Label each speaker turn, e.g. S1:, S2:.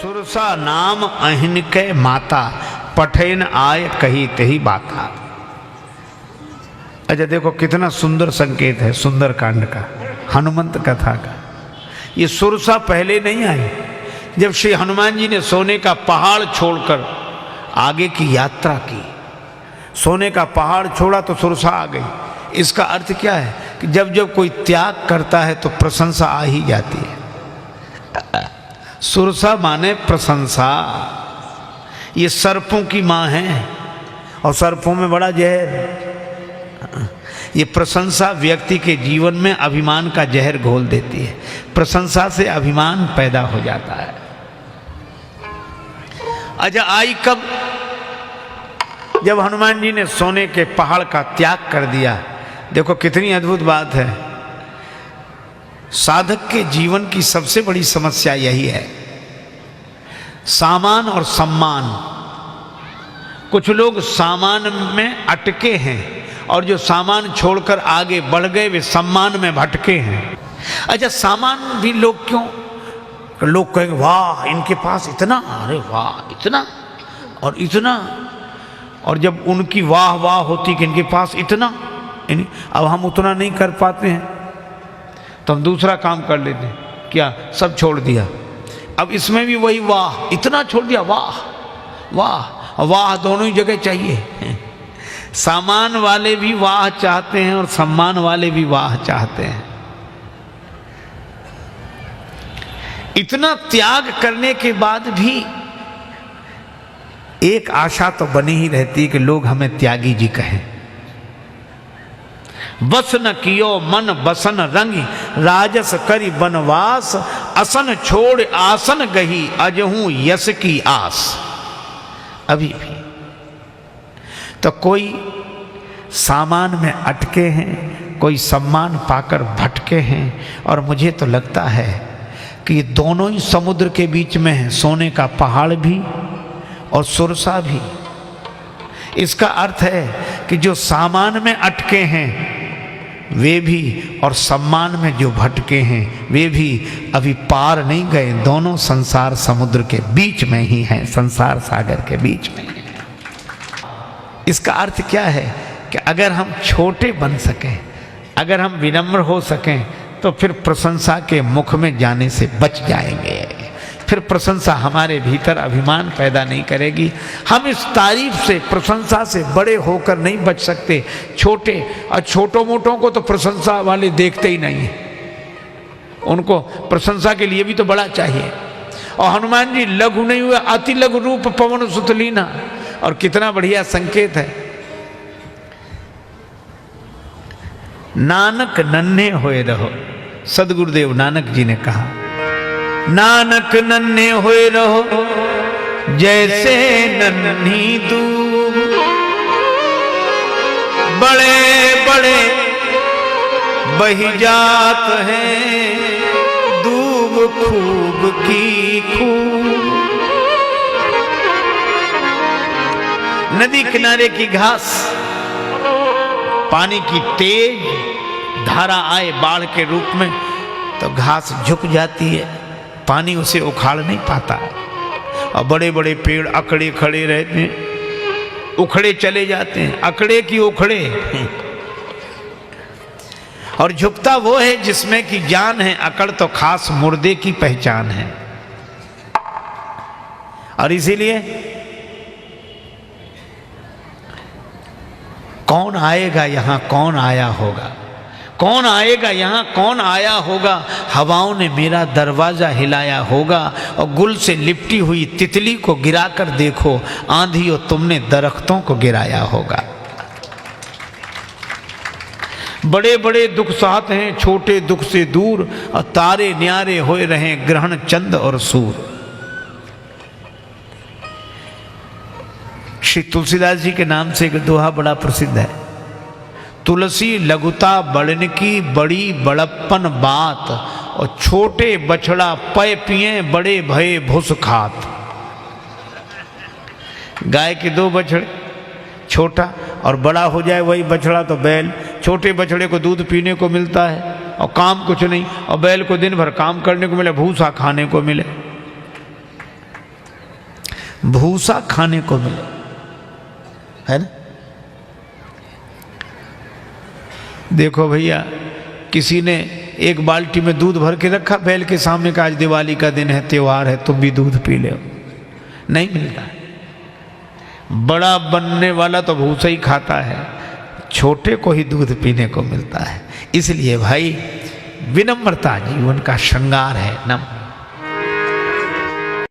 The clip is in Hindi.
S1: सुरसा नाम अहिन के माता, पठेन आय कही तही बाता। अच्छा देखो कितना सुंदर संकेत है सुंदर कांड का, हनुमंत कथा का। ये सुरसा पहले नहीं आई। जब श्री हनुमान जी ने सोने का पहाड़ छोड़कर आगे की यात्रा की, सोने का पहाड़ छोड़ा तो सुरसा आ गई। इसका अर्थ क्या है कि जब जब कोई त्याग करता है तो प्रशंसा आ ही जाती है। सुरसा माने प्रशंसा। ये सर्पों की माँ है और सर्पों में बड़ा जहर। ये प्रशंसा व्यक्ति के जीवन में अभिमान का जहर घोल देती है। प्रशंसा से अभिमान पैदा हो जाता है। अच्छा आई कब? जब हनुमान जी ने सोने के पहाड़ का त्याग कर दिया। देखो कितनी अद्भुत बात है। साधक के जीवन की सबसे बड़ी समस्या यही है, सामान और सम्मान। कुछ लोग सामान में अटके हैं और जो सामान छोड़कर आगे बढ़ गए वे सम्मान में भटके हैं। अच्छा सामान भी लोग क्यों? लोग कहेंगे वाह इनके पास इतना, अरे वाह इतना और इतना। और जब उनकी वाह वाह होती कि इनके पास इतना, अब हम उतना नहीं कर पाते हैं तो हम दूसरा काम कर लेते हैं। क्या? सब छोड़ दिया। अब इसमें भी वही वाह, इतना छोड़ दिया, वाह वाह वाह दोनों ही जगह चाहिए। सामान वाले भी वाह चाहते हैं और सम्मान वाले भी वाह चाहते हैं। इतना त्याग करने के बाद भी एक आशा तो बनी ही रहती है कि लोग हमें त्यागी जी कहें। बस न कियो मन बसन रंगी, राजस करी बनवास, असन छोड़ आसन गही, अजहूं यश की आस। अभी भी तो कोई सामान में अटके हैं, कोई सम्मान पाकर भटके हैं। और मुझे तो लगता है कि ये दोनों ही समुद्र के बीच में है, सोने का पहाड़ भी और सुरसा भी। इसका अर्थ है कि जो सामान में अटके हैं वे भी और सम्मान में जो भटके हैं वे भी अभी पार नहीं गए। दोनों संसार समुद्र के बीच में ही हैं, संसार सागर के बीच में ही हैं। इसका अर्थ क्या है कि अगर हम छोटे बन सकें, अगर हम विनम्र हो सकें तो फिर प्रशंसा के मुख में जाने से बच जाएंगे। फिर प्रशंसा हमारे भीतर अभिमान पैदा नहीं करेगी। हम इस तारीफ से, प्रशंसा से बड़े होकर नहीं बच सकते। छोटे और छोटों मोटों को तो प्रशंसा वाले देखते ही नहीं है। उनको प्रशंसा के लिए भी तो बड़ा चाहिए। और हनुमान जी लघु नहीं हुए, अति लघु रूप पवन सुत लीना। और कितना बढ़िया संकेत है। नानक नन्हे होए रहो, सदगुरुदेव नानक जी ने कहा, नानक नन्हे होए रहो जैसे नन्ही दूब, बड़े बड़े बही जात हैं दूब खूब की खूब। नदी किनारे की घास, पानी की तेज धारा आए बाढ़ के रूप में तो घास झुक जाती है, पानी उसे उखाड़ नहीं पाता। और बड़े बड़े पेड़ अकड़े खड़े रहते हैं, उखड़े चले जाते हैं, अकड़े की उखड़े। और झुकता वो है जिसमें की जान है, अकड़ तो खास मुर्दे की पहचान है। और इसीलिए कौन आएगा यहां, कौन आया होगा, कौन आएगा यहाँ, कौन आया होगा। हवाओं ने मेरा दरवाजा हिलाया होगा और गुल से लिपटी हुई तितली को गिराकर देखो, आंधी और तुमने दरख्तों को गिराया होगा। बड़े बड़े दुख सहते हैं छोटे दुख से दूर, और तारे न्यारे होए रहे ग्रहण चंद और सूर। श्री तुलसीदास जी के नाम से एक दोहा बड़ा प्रसिद्ध है। तुलसी लघुता बढ़न की बड़ी बड़प्पन बात, और छोटे बछड़ा पय पिए बड़े भये भुस खात। गाय के दो बछड़े, छोटा और बड़ा हो जाए वही बछड़ा तो बैल। छोटे बछड़े को दूध पीने को मिलता है और काम कुछ नहीं, और बैल को दिन भर काम करने को मिले, भूसा खाने को मिले। भूसा खाने को मिले, है ना। देखो भैया, किसी ने एक बाल्टी में दूध भर के रखा बैल के सामने का, आज दिवाली का दिन है, त्योहार है, तुम भी दूध पी लो, नहीं मिलता। बड़ा बनने वाला तो भूसा ही खाता है, छोटे को ही दूध पीने को मिलता है। इसलिए भाई विनम्रता जीवन का श्रृंगार है। नम